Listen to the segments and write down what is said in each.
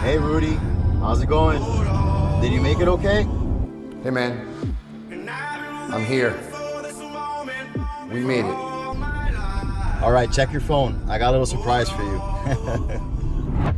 Hey Rudy, how's it going? Did you make it okay? Hey man, I'm here. We made it. All right, check your phone. I got a little surprise for you.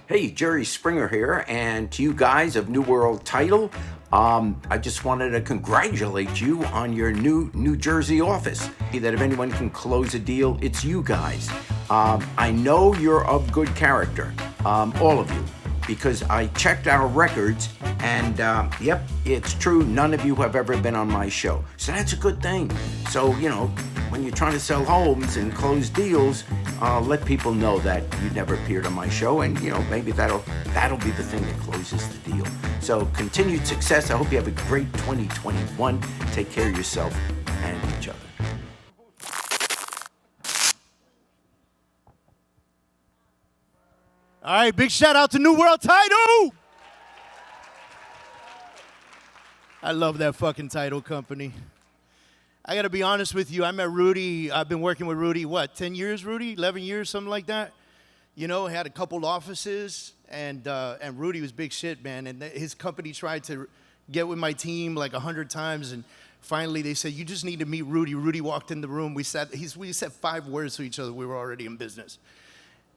Hey, Jerry Springer here, and to you guys of New World Title, I just wanted to congratulate you on your new New Jersey office. That if anyone can close a deal, it's you guys. I know you're of good character, all of you, because I checked our records, and yep, it's true, none of you have ever been on my show. So that's a good thing. So, you know, when you're trying to sell homes and close deals, let people know that you never appeared on my show, and you know, maybe that'll be the thing that closes the deal. So continued success. I hope you have a great 2021. Take care of yourself and each other. All right, big shout out to New World Title. I love that fucking title company. I got to be honest with you. I met Rudy. I've been working with Rudy, 10 years, Rudy? 11 years, something like that? You know, had a couple offices, and Rudy was big shit, man. And his company tried to get with my team like 100 times, and finally they said, you just need to meet Rudy. Rudy walked in the room. We said 5 words to each other. We were already in business.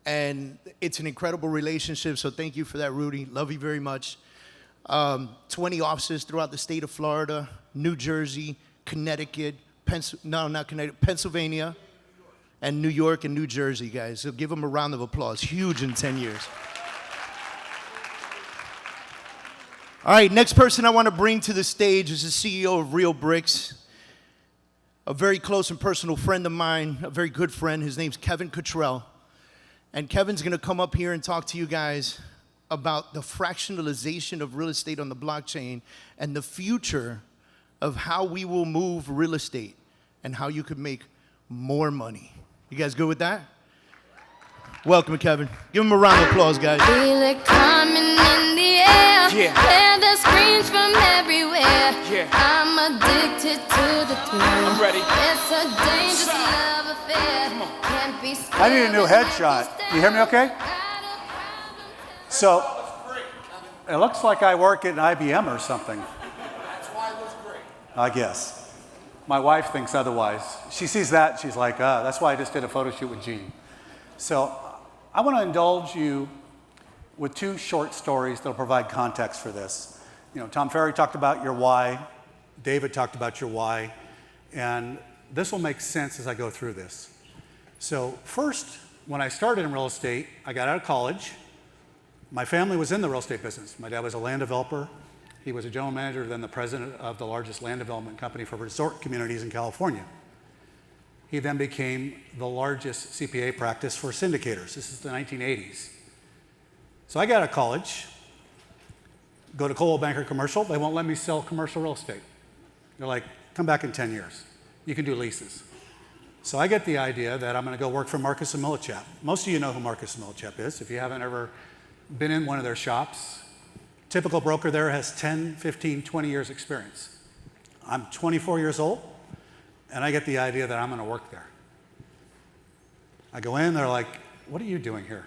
And it's an incredible relationship, so thank you for that, Rudy. Love you very much. 20 offices throughout the state of Florida, New Jersey, Connecticut, Pennsylvania, and New York and New Jersey, guys. So give them a round of applause. Huge in 10 years. All right, next person I want to bring to the stage is the CEO of Real Bricks, a very close and personal friend of mine, a very good friend. His name's Kevin Cottrell. And Kevin's going to come up here and talk to you guys about the fractionalization of real estate on the blockchain and the future of how we will move real estate and how you could make more money. You guys good with that? Welcome, Kevin. Give him a round of applause, guys. Feel it coming in the air. Hear the screams from everywhere. I'm addicted to the thrill. I'm ready. It's a dangerous love affair. Can't be scared. I need a new headshot. You hear me okay? So, it looks like I work at IBM or something. That's why it looks great. I guess. My wife thinks otherwise. She sees that, she's like, that's why I just did a photo shoot with Gene. So, I want to indulge you with 2 short stories that'll provide context for this. You know, Tom Ferry talked about your why, David talked about your why, and this will make sense as I go through this. So first, when I started in real estate, I got out of college. My family was in the real estate business. My dad was a land developer. He was a general manager, then the president of the largest land development company for resort communities in California. He then became the largest CPA practice for syndicators. This is the 1980s. So I got out of college, go to Coldwell Banker Commercial. They won't let me sell commercial real estate. They're like, come back in 10 years. You can do leases. So I get the idea that I'm going to go work for Marcus & Millichap. Most of you know who Marcus & Millichap is. If you haven't ever been in one of their shops, typical broker there has 10, 15, 20 years experience. I'm 24 years old, and I get the idea that I'm going to work there. I go in, they're like, what are you doing here?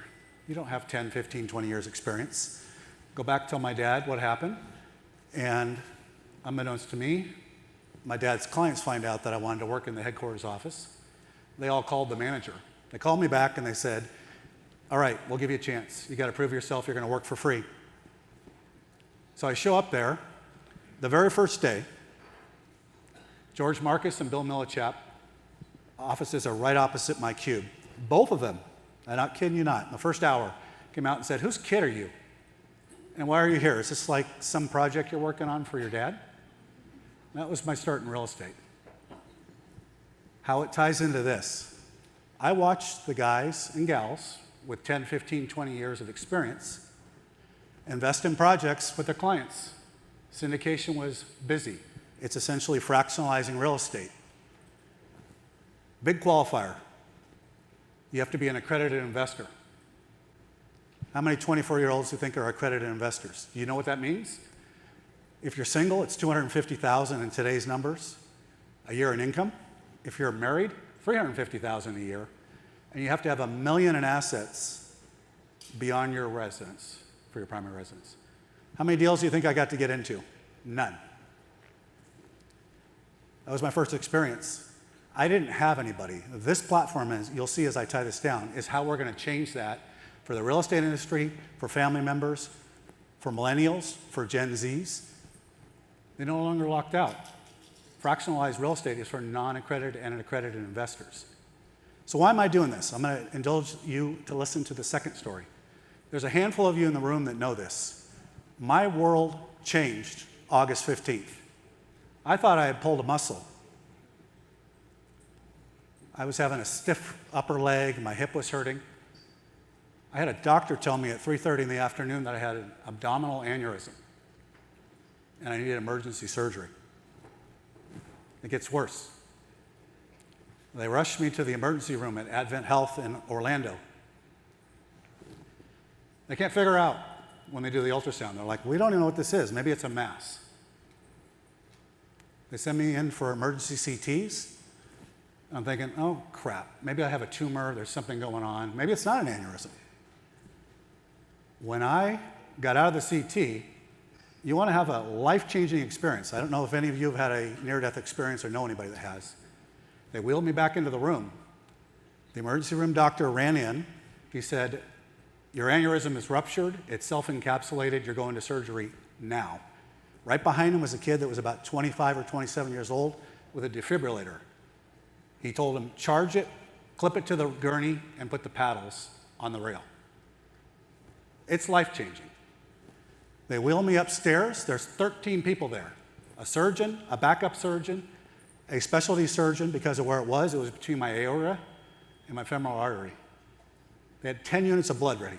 You don't have 10, 15, 20 years experience. Go back, tell my dad what happened, and unbeknownst to me, my dad's clients find out that I wanted to work in the headquarters office. They all called the manager. They called me back and they said, all right, we'll give you a chance. You got to prove yourself, you're going to work for free. So I show up there. The very first day, George Marcus and Bill Millichap, offices are right opposite my cube. Both of them, I'm not kidding you not, in the first hour, came out and said, whose kid are you? And why are you here? Is this like some project you're working on for your dad? That was my start in real estate. how it ties into this. I watched the guys and gals with 10, 15, 20 years of experience invest in projects with their clients. Syndication was busy. It's essentially fractionalizing real estate. Big qualifier. You have to be an accredited investor. How many 24-year-olds do you think are accredited investors? Do you know what that means? If you're single, it's $250,000 in today's numbers a year in income. If you're married, $350,000 a year. And you have to have $1 million in assets beyond your residence, for your primary residence. How many deals do you think I got to get into? None. That was my first experience. I didn't have anybody. This platform, as you'll see as I tie this down, is how we're going to change that for the real estate industry, for family members, for millennials, for Gen Zs. They're no longer locked out. Fractionalized real estate is for non-accredited and accredited investors. So why am I doing this? I'm going to indulge you to listen to the second story. There's a handful of you in the room that know this. My world changed August 15th. I thought I had pulled a muscle. I was having a stiff upper leg, my hip was hurting. I had a doctor tell me at 3:30 in the afternoon that I had an abdominal aneurysm and I needed emergency surgery. It gets worse. They rushed me to the emergency room at Advent Health in Orlando. They can't figure out when they do the ultrasound. They're like, we don't even know what this is. Maybe it's a mass. They send me in for emergency CTs. I'm thinking, oh, crap. Maybe I have a tumor. There's something going on. Maybe it's not an aneurysm. When I got out of the CT, you want to have a life-changing experience. I don't know if any of you have had a near-death experience or know anybody that has. They wheeled me back into the room. The emergency room doctor ran in. He said, your aneurysm is ruptured. It's self-encapsulated. You're going to surgery now. Right behind him was a kid that was about 25 or 27 years old with a defibrillator. He told him, charge it, clip it to the gurney, and put the paddles on the rail. It's life-changing. They wheel me upstairs. There's 13 people there. A surgeon, a backup surgeon, a specialty surgeon because of where it was between my aorta and my femoral artery. They had 10 units of blood ready.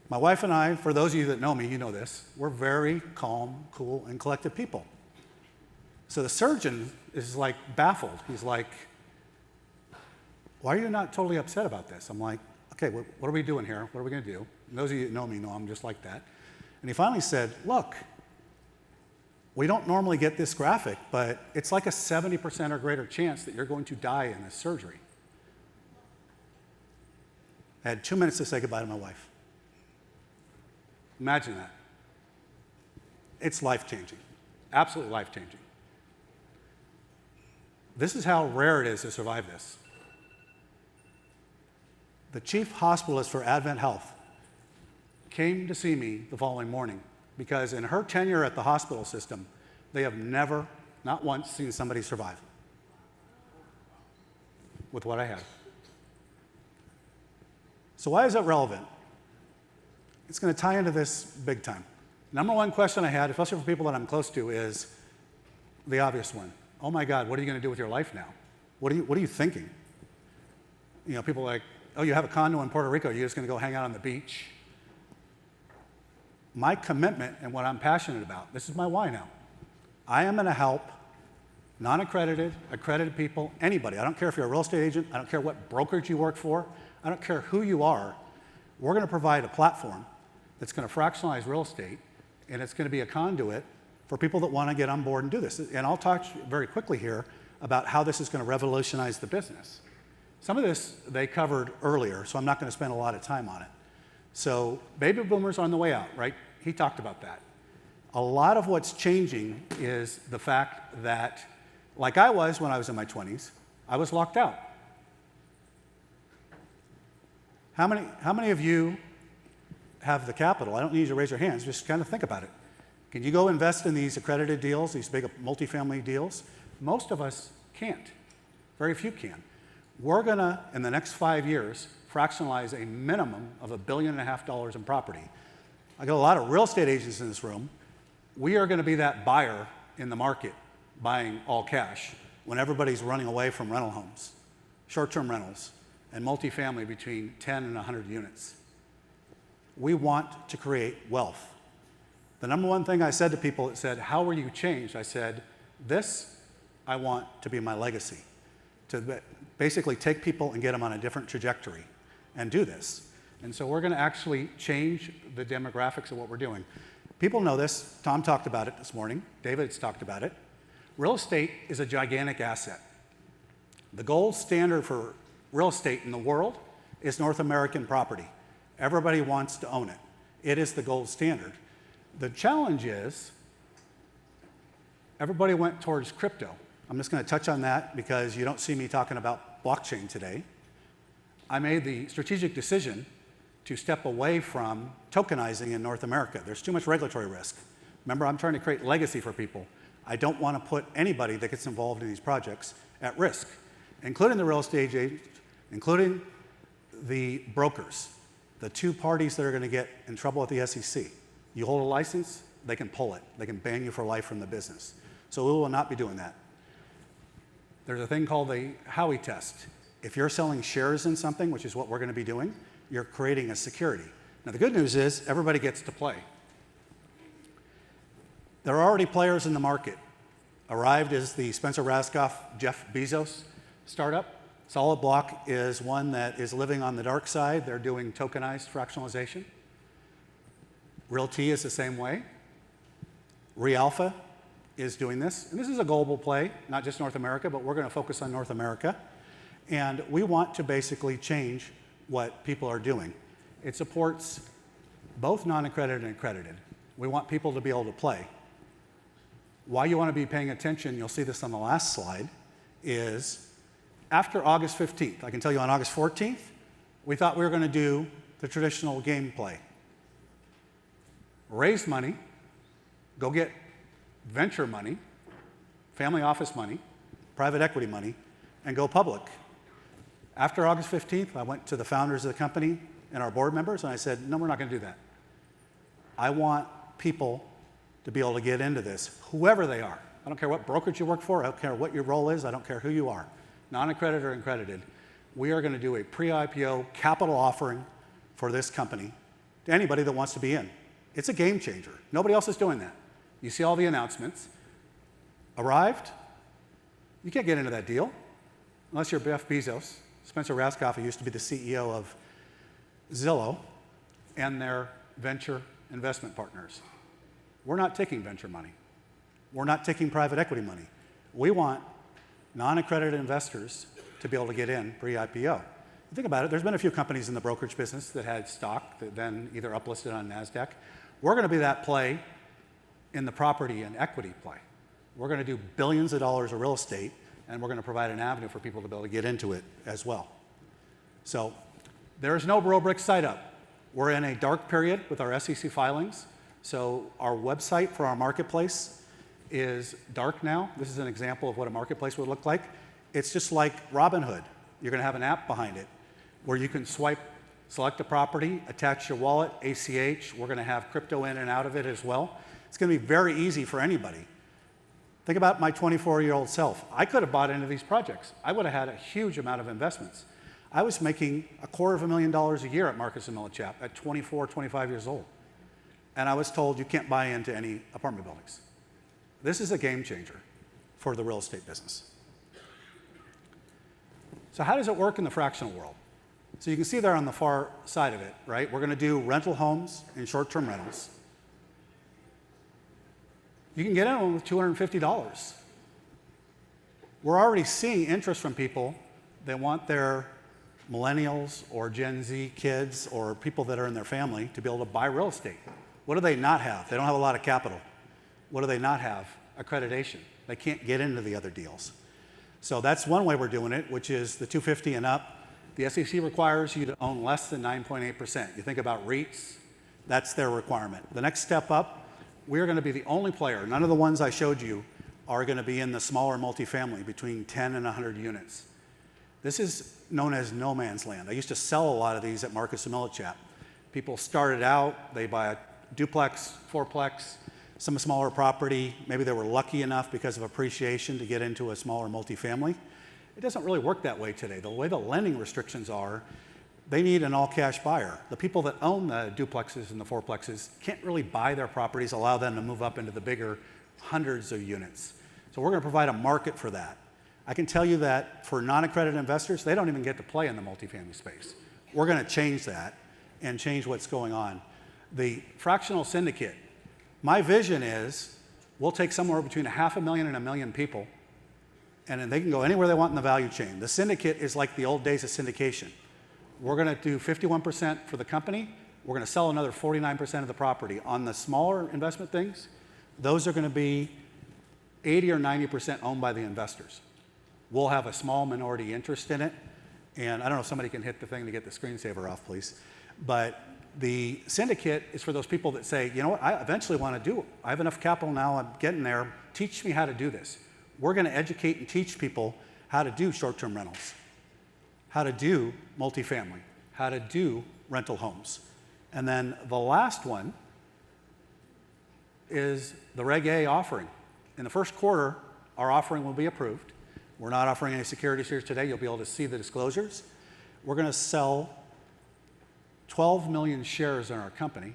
My wife and I, for those of you that know me, you know this, we're very calm, cool, and collected people. So the surgeon is like baffled. He's like, why are you not totally upset about this? I'm like, okay, what are we doing here? What are we going to do? And those of you that know me know I'm just like that. And he finally said, look, we don't normally get this graphic, but it's like a 70% or greater chance that you're going to die in this surgery. I had 2 minutes to say goodbye to my wife. Imagine that. It's life-changing, absolutely life-changing. This is how rare it is to survive this. The chief hospitalist for Advent Health came to see me the following morning because in her tenure at the hospital system, they have never, not once, seen somebody survive with what I had. So why is that relevant? It's going to tie into this big time. Number one question I had, especially for people that I'm close to, is the obvious one. Oh my God, what are you going to do with your life now? What are you thinking? You know, people are like, oh, you have a condo in Puerto Rico, you're just going to go hang out on the beach. My commitment and what I'm passionate about, this is my why now. I am going to help non-accredited, accredited people, anybody. I don't care if you're a real estate agent. I don't care what brokerage you work for. I don't care who you are. We're going to provide a platform that's going to fractionalize real estate, and it's going to be a conduit for people that want to get on board and do this. And I'll talk very quickly here about how this is going to revolutionize the business. Some of this they covered earlier, so I'm not going to spend a lot of time on it. So baby boomers are on the way out, right? He talked about that. A lot of what's changing is the fact that, like I was when I was in my 20s, I was locked out. How many of you have the capital? I don't need you to raise your hands, just kind of think about it. Can you go invest in these accredited deals, these big multifamily deals? Most of us can't. Very few can. We're going to, in the next 5 years, fractionalize a minimum of $1.5 billion in property. I got a lot of real estate agents in this room. We are going to be that buyer in the market, buying all cash. when everybody's running away from rental homes, short-term rentals, and multifamily between 10 and 100 units. We want to create wealth. The number one thing I said to people that said, how will you change? I said, this I want to be my legacy, to basically take people and get them on a different trajectory and do this. And so we're going to actually change the demographics of what we're doing. People know this. Tom talked about it this morning. David's talked about it. Real estate is a gigantic asset. The gold standard for real estate in the world is North American property. Everybody wants to own it. It is the gold standard. The challenge is everybody went towards crypto. I'm just going to touch on that because you don't see me talking about blockchain today. I made the strategic decision to step away from tokenizing in North America. There's too much regulatory risk. Remember, I'm trying to create legacy for people. I don't want to put anybody that gets involved in these projects at risk, including the real estate agents, including the brokers, the two parties that are going to get in trouble with the SEC. You hold a license, they can pull it. They can ban you for life from the business. So we will not be doing that. There's a thing called the Howey test. If you're selling shares in something, which is what we're going to be doing, you're creating a security. Now, the good news is everybody gets to play. There are already players in the market. Arrived is the Spencer Rascoff, Jeff Bezos startup. Solid Block is one that is living on the dark side. They're doing tokenized fractionalization. Realty is the same way. Realpha is doing this. And this is a global play, not just North America, but we're going to focus on North America. And we want to basically change what people are doing. It supports both non-accredited and accredited. We want people to be able to play. Why you want to be paying attention, you'll see this on the last slide, is after August 15th, I can tell you on August 14th, we thought we were going to do the traditional gameplay. Raise money, go get venture money, family office money, private equity money, and go public. After August 15th, I went to the founders of the company and our board members, and I said, no, we're not going to do that. I want people to be able to get into this, whoever they are. I don't care what brokerage you work for. I don't care what your role is. I don't care who you are, non-accredited or accredited. We are going to do a pre-IPO capital offering for this company to anybody that wants to be in. It's a game changer. Nobody else is doing that. You see all the announcements. Arrived, you can't get into that deal unless you're Jeff Bezos. Spencer Rascoff, who used to be the CEO of Zillow, and their venture investment partners. We're not taking venture money. We're not taking private equity money. We want non-accredited investors to be able to get in pre-IPO. Think about it, there's been a few companies in the brokerage business that had stock that then either uplisted on NASDAQ. We're going to be that play in the property and equity play. We're going to do billions of dollars of real estate, and we're going to provide an avenue for people to be able to get into it as well. So there's no real brick site up. We're in a dark period with our SEC filings. So our website for our marketplace is dark now. This is an example of what a marketplace would look like. It's just like Robinhood. You're going to have an app behind it where you can swipe, select a property, attach your wallet, ACH. We're going to have crypto in and out of it as well. It's going to be very easy for anybody. Think about my 24-year-old self. I could have bought into these projects. I would have had a huge amount of investments. I was making $250,000 a year at Marcus & Millichap at 24, 25 years old. And I was told you can't buy into any apartment buildings. This is a game changer for the real estate business. So how does it work in the fractional world? So you can see there on the far side of it, right? We're going to do rental homes and short-term rentals. You can get in them with $250. We're already seeing interest from people that want their millennials or Gen Z kids or people that are in their family to be able to buy real estate. What do they not have? They don't have a lot of capital. What do they not have? Accreditation. They can't get into the other deals. So that's one way we're doing it, which is the 250 and up. The SEC requires you to own less than 9.8%. You think about REITs, that's their requirement. The next step up, we're going to be the only player. None of the ones I showed you are going to be in the smaller multifamily between 10 and 100 units. This is known as no man's land. I used to sell a lot of these at Marcus & Millichap. People started out, they buy a duplex, fourplex, some smaller property, maybe they were lucky enough because of appreciation to get into a smaller multifamily. It doesn't really work that way today. The way the lending restrictions are, they need an all-cash buyer. The people that own the duplexes and the fourplexes can't really buy their properties, allow them to move up into the bigger hundreds of units. So we're going to provide a market for that. I can tell you that for non-accredited investors, they don't even get to play in the multifamily space. We're going to change that and change what's going on. The fractional syndicate, my vision is we'll take somewhere between 500,000 and 1 million people, and then they can go anywhere they want in the value chain. The syndicate is like the old days of syndication. We're going to do 51% for the company. We're going to sell another 49% of the property. On the smaller investment things, those are going to be 80 or 90% owned by the investors. We'll have a small minority interest in it. And I don't know if somebody can hit the thing to get the screensaver off, please. But the syndicate is for those people that say, you know what, I eventually want to do it. I have enough capital now, I'm getting there. Teach me how to do this. We're going to educate and teach people how to do short-term rentals, how to do multifamily, how to do rental homes. And then the last one is the Reg A offering. In the first quarter, our offering will be approved. We're not offering any securities here today. You'll be able to see the disclosures. We're going to sell 12 million shares in our company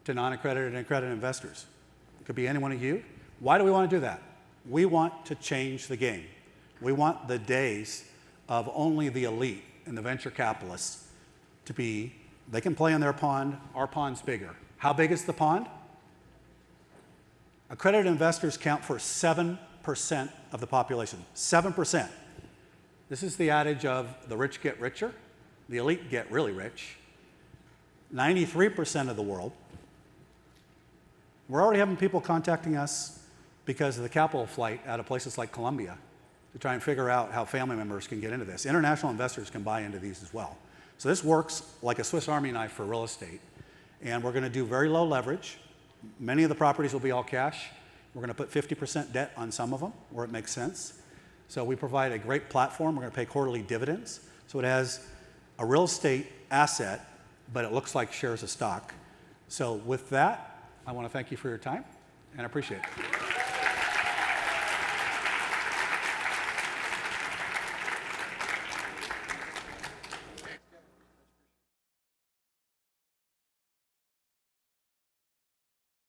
to non-accredited and accredited investors. It could be any one of you. Why do we want to do that? We want to change the game. We want the days of only the elite and the venture capitalists to be, they can play in their pond, our pond's bigger. How big is the pond? Accredited investors count for 7% of the population. 7%. This is the adage of the rich get richer, the elite get really rich. 93% of the world. We're already having people contacting us because of the capital flight out of places like Colombia to try and figure out how family members can get into this. International investors can buy into these as well. So this works like a Swiss Army knife for real estate. And we're going to do very low leverage. Many of the properties will be all cash. We're going to put 50% debt on some of them where it makes sense. So we provide a great platform. We're going to pay quarterly dividends. So it has a real estate asset, but it looks like shares of stock. So with that, I want to thank you for your time and I appreciate it.